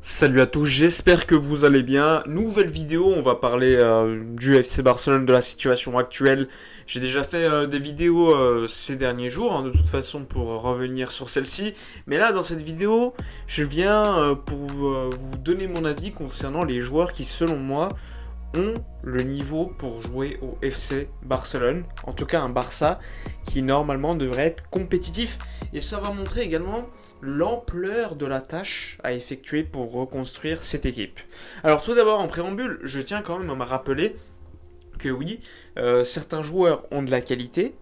Salut à tous, j'espère que vous allez bien. Nouvelle vidéo, on va parler du FC Barcelone, de la situation actuelle. J'ai déjà fait des vidéos ces derniers jours, de toute façon, pour revenir sur celle-ci. Mais là, dans cette vidéo, je viens pour vous donner mon avis concernant les joueurs qui, selon moi, ont le niveau pour jouer au FC Barcelone. En tout cas, un Barça qui, normalement, devrait être compétitif. Et ça va montrer également l'ampleur de la tâche à effectuer pour reconstruire cette équipe. Alors tout d'abord en préambule, je tiens quand même à me rappeler que oui, certains joueurs ont de la qualité,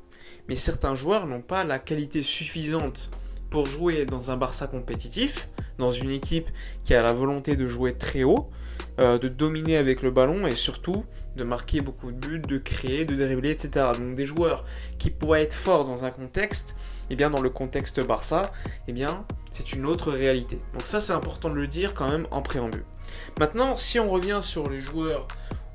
mais certains joueurs n'ont pas la qualité suffisante pour jouer dans un Barça compétitif, dans une équipe qui a la volonté de jouer très haut, de dominer avec le ballon et surtout de marquer beaucoup de buts, de créer, de dribbler, etc. Donc des joueurs qui pourraient être forts dans un contexte, et bien dans le contexte Barça, et bien c'est une autre réalité. Donc ça c'est important de le dire quand même en préambule. Maintenant, si on revient sur les joueurs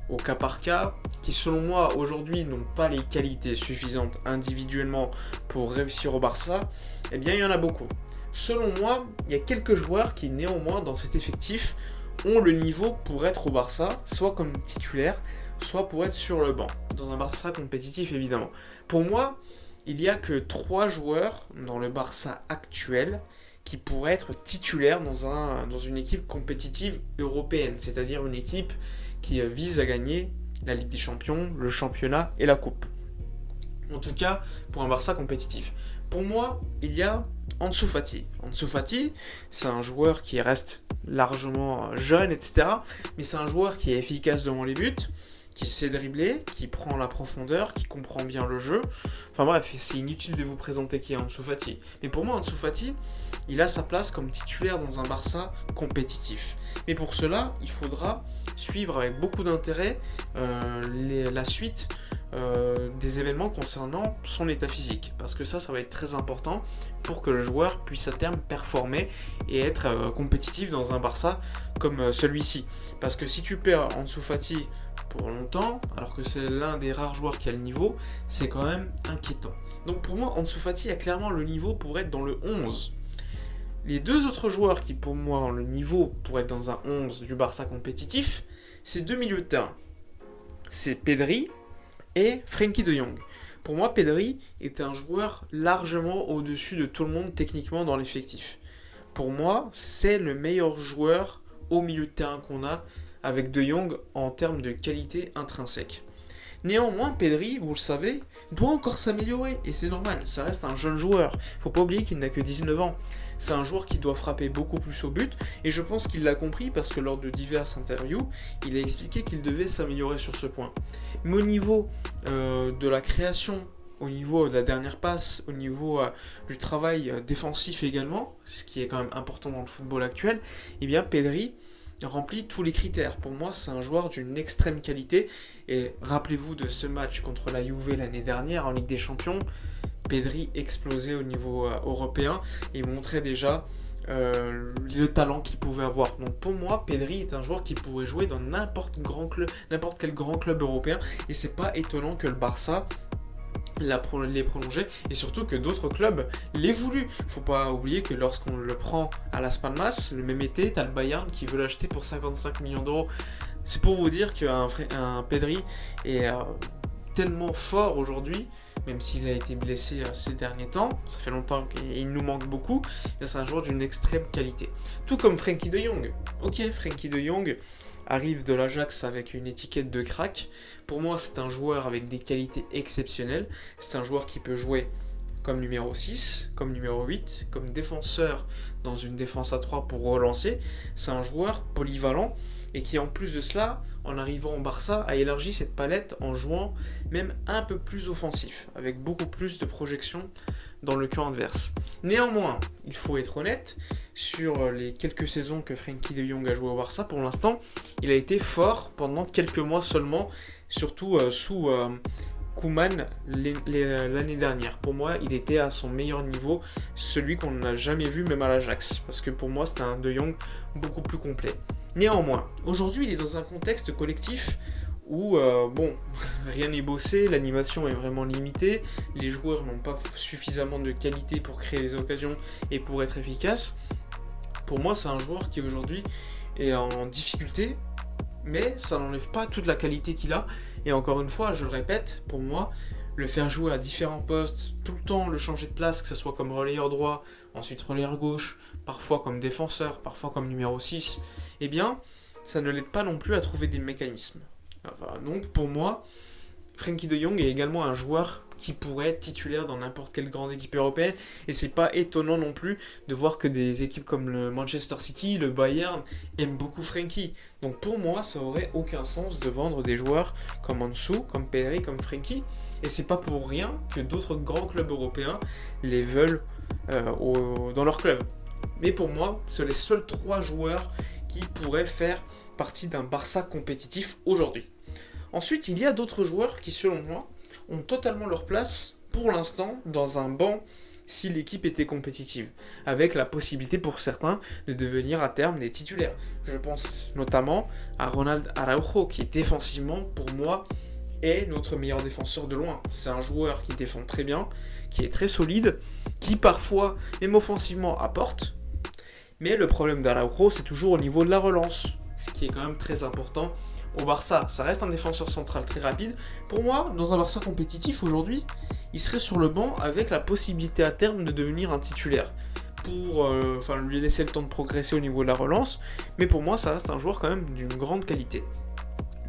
au cas par cas, qui selon moi aujourd'hui n'ont pas les qualités suffisantes individuellement pour réussir au Barça, eh bien il y en a beaucoup. Selon moi, il y a quelques joueurs qui néanmoins dans cet effectif ont le niveau pour être au Barça, soit comme titulaire, soit pour être sur le banc, dans un Barça compétitif évidemment. Pour moi, il n'y a que 3 joueurs dans le Barça actuel qui pourraient être titulaires dans une équipe compétitive européenne, c'est-à-dire une équipe qui vise à gagner la Ligue des Champions, le championnat et la Coupe. En tout cas, pour un Barça compétitif. Pour moi, il y a Ansu Fati. Ansu Fati, c'est un joueur qui reste largement jeune, etc. Mais c'est un joueur qui est efficace devant les buts, qui sait dribbler, qui prend la profondeur, qui comprend bien le jeu. Enfin bref, c'est inutile de vous présenter qui est Ansu Fati. Mais pour moi, Ansu Fati, il a sa place comme titulaire dans un Barça compétitif. Mais pour cela, il faudra suivre avec beaucoup d'intérêt la suite des événements concernant son état physique. Parce que ça va être très important pour que le joueur puisse à terme performer et être compétitif dans un Barça comme celui-ci. Parce que si tu perds Ansu Fati pour longtemps, alors que c'est l'un des rares joueurs qui a le niveau, c'est quand même inquiétant. Donc pour moi, Ansu Fati a clairement le niveau pour être dans le 11. Les deux autres joueurs qui pour moi ont le niveau pour être dans un 11 du Barça compétitif, c'est deux milieux de terrain. C'est Pedri et Frenkie de Jong. Pour moi, Pedri est un joueur largement au-dessus de tout le monde techniquement dans l'effectif. Pour moi, c'est le meilleur joueur au milieu de terrain qu'on a avec De Jong en termes de qualité intrinsèque. Néanmoins, Pedri, vous le savez, doit encore s'améliorer, et c'est normal, ça reste un jeune joueur. Faut pas oublier qu'il n'a que 19 ans. C'est un joueur qui doit frapper beaucoup plus au but, et je pense qu'il l'a compris parce que lors de diverses interviews, il a expliqué qu'il devait s'améliorer sur ce point. Mais au niveau de la création, au niveau de la dernière passe, au niveau du travail défensif également, ce qui est quand même important dans le football actuel, eh bien Pedri remplit tous les critères. Pour moi, c'est un joueur d'une extrême qualité. Et rappelez-vous de ce match contre la Juve l'année dernière en Ligue des Champions. Pedri explosait au niveau européen et montrait déjà le talent qu'il pouvait avoir. Donc pour moi, Pedri est un joueur qui pourrait jouer dans n'importe quel grand club européen. Et c'est pas étonnant que le Barça les prolonger et surtout que d'autres clubs l'aient voulu. Faut pas oublier que lorsqu'on le prend à Las Palmas, le même été, t'as le Bayern qui veut l'acheter pour 55 millions d'euros. C'est pour vous dire qu'un Pedri est tellement fort aujourd'hui, même s'il a été blessé ces derniers temps, ça fait longtemps qu'il nous manque beaucoup, et c'est un joueur d'une extrême qualité. Tout comme Frenkie de Jong. Ok, Frenkie de Jong arrive de l'Ajax avec une étiquette de crack. Pour moi, c'est un joueur avec des qualités exceptionnelles. C'est un joueur qui peut jouer comme numéro 6, comme numéro 8, comme défenseur dans une défense à 3 pour relancer. C'est un joueur polyvalent et qui en plus de cela, en arrivant au Barça, a élargi cette palette en jouant même un peu plus offensif, avec beaucoup plus de projection dans le camp adverse. Néanmoins, il faut être honnête, sur les quelques saisons que Frenkie de Jong a joué au Barça, pour l'instant, il a été fort pendant quelques mois seulement, surtout sous Koeman l'année dernière. Pour moi, il était à son meilleur niveau, celui qu'on n'a jamais vu même à l'Ajax, parce que pour moi, c'était un De Jong beaucoup plus complet. Néanmoins, aujourd'hui, il est dans un contexte collectif où, rien n'est bossé, l'animation est vraiment limitée, les joueurs n'ont pas suffisamment de qualité pour créer des occasions et pour être efficaces. Pour moi, c'est un joueur qui aujourd'hui est en difficulté, mais ça n'enlève pas toute la qualité qu'il a. Et encore une fois, je le répète, pour moi, le faire jouer à différents postes, tout le temps le changer de place, que ce soit comme relayeur droit, ensuite relayeur gauche, parfois comme défenseur, parfois comme numéro 6, eh bien, ça ne l'aide pas non plus à trouver des mécanismes. Enfin, donc pour moi, Frenkie de Jong est également un joueur qui pourrait être titulaire dans n'importe quelle grande équipe européenne. Et c'est pas étonnant non plus de voir que des équipes comme le Manchester City, le Bayern aiment beaucoup Frenkie. Donc pour moi, ça aurait aucun sens de vendre des joueurs comme Ansu, comme Pedri, comme Frenkie. Et c'est pas pour rien que d'autres grands clubs européens les veulent dans leur club. Mais pour moi, c'est les seuls 3 joueurs qui pourraient faire partie d'un Barça compétitif aujourd'hui. Ensuite, il y a d'autres joueurs qui, selon moi, ont totalement leur place, pour l'instant, dans un banc si l'équipe était compétitive, avec la possibilité pour certains de devenir à terme des titulaires. Je pense notamment à Ronald Araujo, qui défensivement, pour moi, est notre meilleur défenseur de loin. C'est un joueur qui défend très bien, qui est très solide, qui parfois, même offensivement, apporte. Mais le problème d'Araujo, c'est toujours au niveau de la relance, ce qui est quand même très important au Barça. Ça reste un défenseur central très rapide. Pour moi, dans un Barça compétitif aujourd'hui, il serait sur le banc avec la possibilité à terme de devenir un titulaire pour lui laisser le temps de progresser au niveau de la relance. Mais pour moi, ça reste un joueur quand même d'une grande qualité.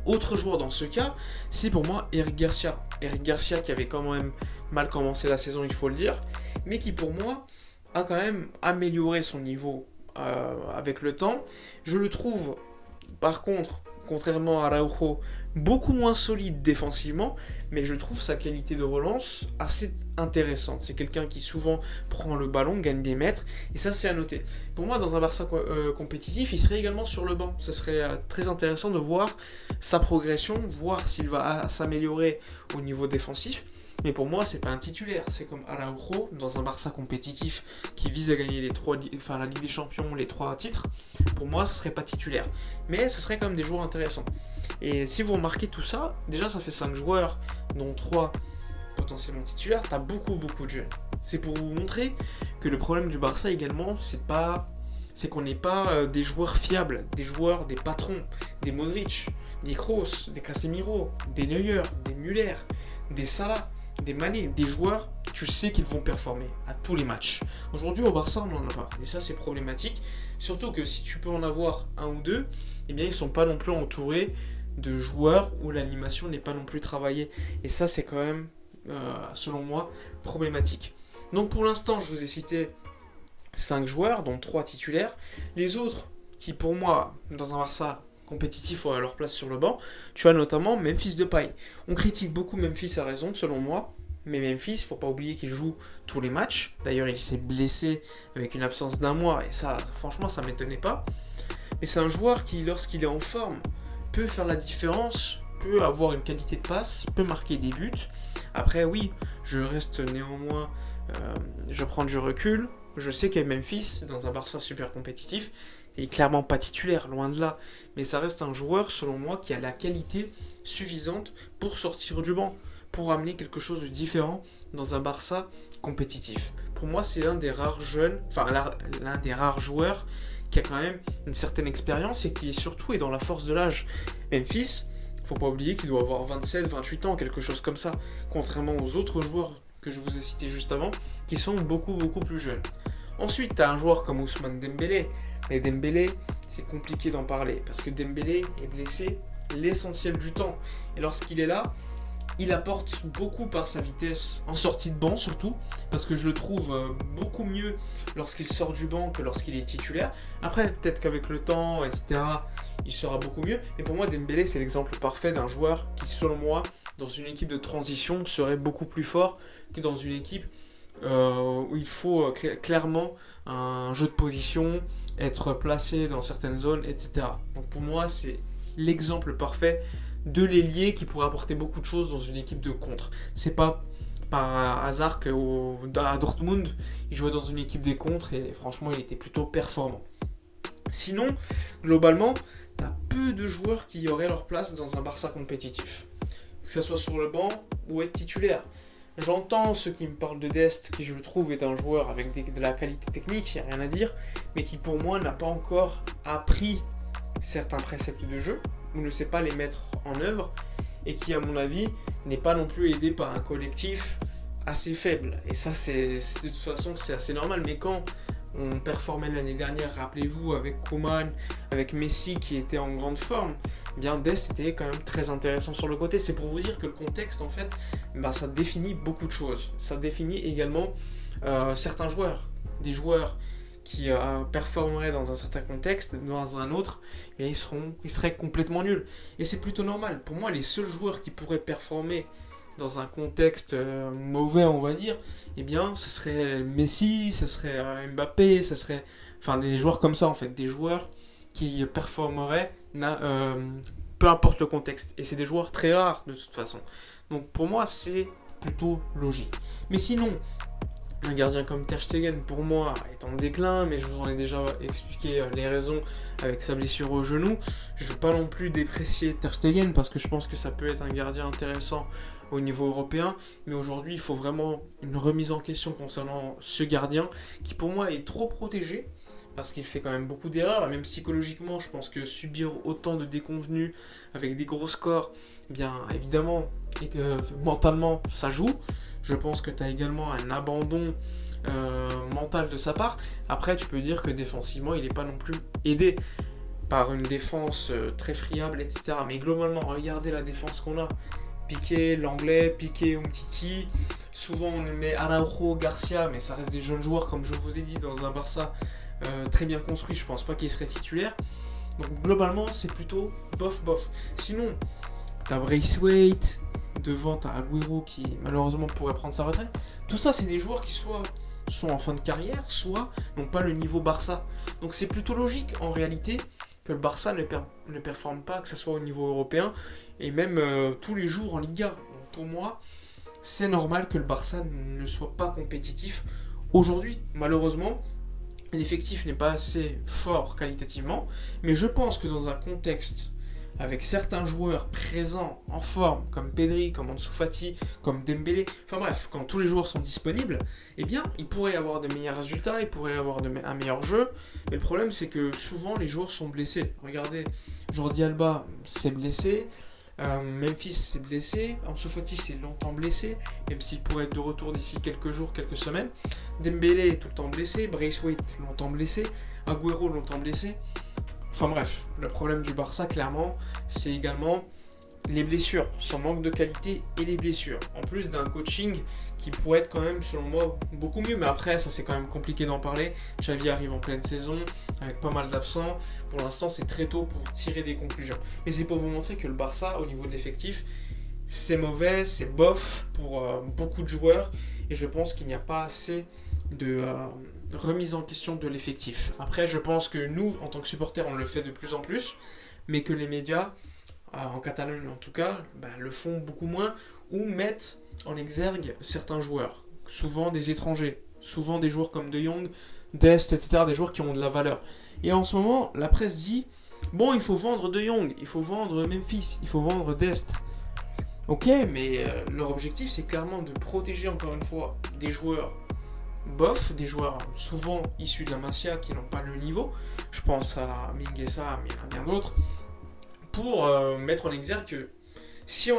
Autre joueur dans ce cas, c'est pour moi Eric Garcia. Eric Garcia qui avait quand même mal commencé la saison, il faut le dire, mais qui pour moi a quand même amélioré son niveau avec le temps. Je le trouve par contre, contrairement à Araujo, beaucoup moins solide défensivement, mais je trouve sa qualité de relance assez intéressante. C'est quelqu'un qui souvent prend le ballon, gagne des mètres, et ça c'est à noter. Pour moi, dans un Barça compétitif, il serait également sur le banc. Ce serait très intéressant de voir sa progression, voir s'il va s'améliorer au niveau défensif. Mais pour moi, c'est pas un titulaire. C'est comme Araujo dans un Barça compétitif qui vise à gagner la Ligue des Champions, les 3 titres. Pour moi, ça serait pas titulaire. Mais ce serait quand même des joueurs intéressants. Et si vous remarquez tout ça, déjà ça fait 5 joueurs, dont 3 potentiellement titulaires. T'as beaucoup de jeunes. C'est pour vous montrer que le problème du Barça également, c'est qu'on n'est pas des joueurs fiables, des joueurs, des patrons, des Modric, des Kroos, des Casemiro, des Neuer, des Müller, des Salah, des Mané, des joueurs, tu sais qu'ils vont performer à tous les matchs. Aujourd'hui au Barça on n'en a pas, et ça c'est problématique, surtout que si tu peux en avoir un ou deux, eh bien ils sont pas non plus entourés de joueurs où l'animation n'est pas non plus travaillée, et ça c'est quand même, selon moi, problématique. Donc pour l'instant je vous ai cité 5 joueurs, dont 3 titulaires, les autres qui pour moi, dans un Barça compétitifs auraient leur place sur le banc. Tu as notamment Memphis Depay. On critique beaucoup Memphis à raison, selon moi, mais Memphis, faut pas oublier qu'il joue tous les matchs. D'ailleurs, il s'est blessé avec une absence d'1 mois, et ça, franchement, ça m'étonnait pas. Mais c'est un joueur qui, lorsqu'il est en forme, peut faire la différence, peut avoir une qualité de passe, peut marquer des buts. Après, oui, je reste néanmoins, je prends du recul. Je sais que Memphis, dans un Barça super compétitif, est clairement pas titulaire, loin de là. Mais ça reste un joueur, selon moi, qui a la qualité suffisante pour sortir du banc, pour amener quelque chose de différent dans un Barça compétitif. Pour moi, c'est l'un des rares joueurs qui a quand même une certaine expérience et qui surtout est dans la force de l'âge. Memphis, faut pas oublier qu'il doit avoir 27, 28 ans, quelque chose comme ça, contrairement aux autres joueurs que je vous ai cités juste avant, qui sont beaucoup plus jeunes. Ensuite, tu as un joueur comme Ousmane Dembélé. Mais Dembélé, c'est compliqué d'en parler, parce que Dembélé est blessé l'essentiel du temps. Et lorsqu'il est là, il apporte beaucoup par sa vitesse, en sortie de banc surtout, parce que je le trouve beaucoup mieux lorsqu'il sort du banc que lorsqu'il est titulaire. Après, peut-être qu'avec le temps, etc., il sera beaucoup mieux. Mais pour moi, Dembélé, c'est l'exemple parfait d'un joueur qui, selon moi, dans une équipe de transition, serait beaucoup plus fort que dans une équipe où il faut clairement un jeu de position, être placé dans certaines zones, etc. Donc pour moi, c'est l'exemple parfait de l'ailier qui pourrait apporter beaucoup de choses dans une équipe de contre. C'est pas par hasard qu'à Dortmund, il jouait dans une équipe des contres et franchement, il était plutôt performant. Sinon, globalement, t'as peu de joueurs qui auraient leur place dans un Barça compétitif. Que ce soit sur le banc ou être titulaire. J'entends ceux qui me parlent de Dest, qui je trouve est un joueur avec de la qualité technique, il n'y a rien à dire, mais qui pour moi n'a pas encore appris certains préceptes de jeu, ou ne sait pas les mettre en œuvre, et qui à mon avis n'est pas non plus aidé par un collectif assez faible. Et ça de toute façon c'est assez normal, mais quand on performait l'année dernière, rappelez-vous, avec Koeman, avec Messi qui était en grande forme, eh bien Dest était quand même très intéressant sur le côté. C'est pour vous dire que le contexte, en fait, ça définit beaucoup de choses. Ça définit également certains joueurs. Des joueurs qui performeraient dans un certain contexte, dans un autre, et ils seraient complètement nuls. Et c'est plutôt normal. Pour moi, les seuls joueurs qui pourraient performer dans un contexte mauvais, on va dire, eh bien, ce serait Messi, ce serait Mbappé, ce serait, enfin, des joueurs comme ça, en fait, des joueurs qui performeraient, peu importe le contexte. Et c'est des joueurs très rares, de toute façon. Donc, pour moi, c'est plutôt logique. Mais sinon, un gardien comme Ter Stegen, pour moi, est en déclin, mais je vous en ai déjà expliqué les raisons avec sa blessure au genou. Je ne veux pas non plus déprécier Ter Stegen, parce que je pense que ça peut être un gardien intéressant au niveau européen, mais aujourd'hui, il faut vraiment une remise en question concernant ce gardien, qui pour moi est trop protégé, parce qu'il fait quand même beaucoup d'erreurs, et même psychologiquement, je pense que subir autant de déconvenus avec des gros scores, bien évidemment, et que mentalement, ça joue. Je pense que tu as également un abandon mental de sa part. Après, tu peux dire que défensivement, il n'est pas non plus aidé par une défense très friable, etc. Mais globalement, regardez la défense qu'on a. Piqué, l'anglais, Piqué, Umtiti. Souvent, on met Araujo, Garcia, mais ça reste des jeunes joueurs, comme je vous ai dit, dans un Barça très bien construit. Je pense pas qu'il serait titulaire. Donc, globalement, c'est plutôt bof. Sinon, t'as Braithwaite, devant t'as Agüero qui malheureusement pourrait prendre sa retraite. Tout ça, c'est des joueurs qui soit sont en fin de carrière, soit n'ont pas le niveau Barça. Donc c'est plutôt logique en réalité que le Barça ne performe pas, que ce soit au niveau européen, et même tous les jours en Liga. Donc pour moi, c'est normal que le Barça ne soit pas compétitif aujourd'hui. Malheureusement, l'effectif n'est pas assez fort qualitativement, mais je pense que dans un contexte avec certains joueurs présents en forme, comme Pedri, comme Ansu Fati, comme Dembélé, enfin bref, quand tous les joueurs sont disponibles, eh bien, il pourrait y avoir de meilleurs résultats, il pourrait y avoir un meilleur jeu, mais le problème c'est que souvent les joueurs sont blessés. Regardez, Jordi Alba s'est blessé, Memphis s'est blessé, Ansu Fati s'est longtemps blessé, même s'il pourrait être de retour d'ici quelques jours, quelques semaines. Dembélé est tout le temps blessé, Braithwaite longtemps blessé, Agüero longtemps blessé. Enfin bref, le problème du Barça, clairement, c'est également les blessures, son manque de qualité et les blessures. En plus d'un coaching qui pourrait être quand même, selon moi, beaucoup mieux. Mais après, ça c'est quand même compliqué d'en parler. Xavi arrive en pleine saison, avec pas mal d'absents. Pour l'instant, c'est très tôt pour tirer des conclusions. Mais c'est pour vous montrer que le Barça, au niveau de l'effectif, c'est mauvais, c'est bof pour beaucoup de joueurs. Et je pense qu'il n'y a pas assez de remise en question de l'effectif. Après, je pense que nous, en tant que supporters, on le fait de plus en plus, mais que les médias, en Catalogne en tout cas, le font beaucoup moins, ou mettent en exergue certains joueurs, souvent des étrangers, souvent des joueurs comme De Jong, Dest, etc., des joueurs qui ont de la valeur. Et en ce moment, la presse dit, bon, il faut vendre De Jong, il faut vendre Memphis, il faut vendre Dest. Ok, mais leur objectif, c'est clairement de protéger encore une fois des joueurs bof, des joueurs souvent issus de la Masia qui n'ont pas le niveau. Je pense à Mingueza, mais il y en a bien d'autres. Pour mettre en exergue que si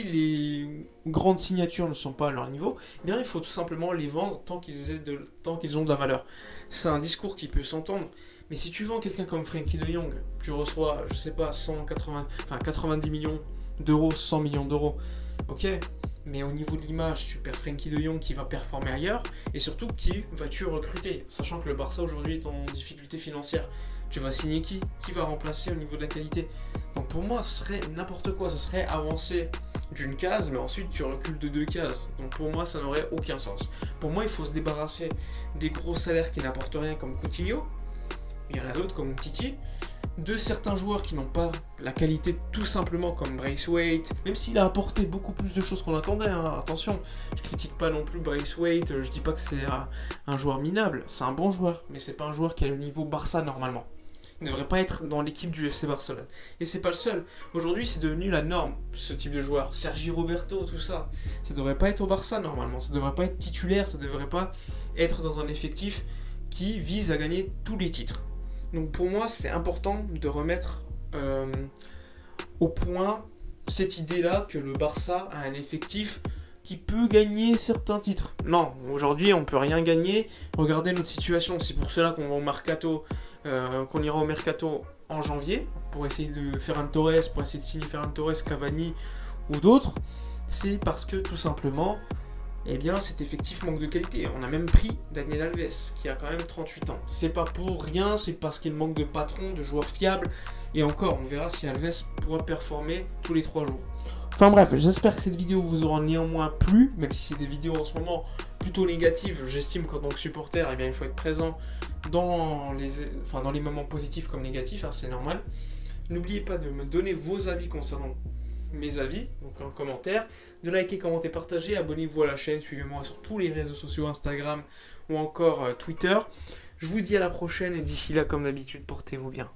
les grandes signatures ne sont pas à leur niveau, eh bien il faut tout simplement les vendre tant qu'ils ont de la valeur. C'est un discours qui peut s'entendre, mais si tu vends quelqu'un comme Frenkie de Jong, tu reçois, je sais pas, 90 millions d'euros, 100 millions d'euros, ok, mais au niveau de l'image, tu perds Frenkie de Jong qui va performer ailleurs, et surtout qui vas-tu recruter, sachant que le Barça aujourd'hui est en difficulté financière. Tu vas signer qui va remplacer au niveau de la qualité? Donc pour moi, ce serait n'importe quoi. Ça serait avancer d'une case, mais ensuite tu recules de 2 cases. Donc pour moi, ça n'aurait aucun sens. Pour moi, il faut se débarrasser des gros salaires qui n'apportent rien comme Coutinho. Il y en a d'autres comme Titi. De certains joueurs qui n'ont pas la qualité tout simplement comme Braithwaite, même s'il a apporté beaucoup plus de choses qu'on attendait, hein. Attention, je critique pas non plus Braithwaite, je dis pas que c'est un joueur minable, c'est un bon joueur, mais c'est pas un joueur qui a le niveau Barça normalement. ne devrait pas être dans l'équipe du FC Barcelone. Et c'est pas le seul. Aujourd'hui, c'est devenu la norme, ce type de joueur. Sergi Roberto, tout ça. Ça devrait pas être au Barça normalement. Ça devrait pas être titulaire. Ça devrait pas être dans un effectif qui vise à gagner tous les titres. Donc pour moi, c'est important de remettre au point cette idée-là que le Barça a un effectif qui peut gagner certains titres. Non, aujourd'hui on peut rien gagner. Regardez notre situation, c'est pour cela qu'on va au mercato, qu'on ira au mercato en janvier pour essayer de Ferran Torres, pour essayer de signer Ferran Torres, Cavani ou d'autres. C'est parce que tout simplement, eh bien, cet effectif manque de qualité. On a même pris Daniel Alves, qui a quand même 38 ans. C'est pas pour rien, c'est parce qu'il manque de patrons, de joueurs fiables. Et encore, on verra si Alves pourra performer tous les 3 jours. Enfin bref, j'espère que cette vidéo vous aura néanmoins plu, même si c'est des vidéos en ce moment plutôt négatives. J'estime qu'en tant que supporter, eh bien, il faut être présent dans les moments positifs comme négatifs, hein, c'est normal. N'oubliez pas de me donner vos avis concernant mes avis, donc en commentaire, de liker, commenter, partager, abonnez-vous à la chaîne, suivez-moi sur tous les réseaux sociaux, Instagram ou encore Twitter. Je vous dis à la prochaine et d'ici là, comme d'habitude, portez-vous bien.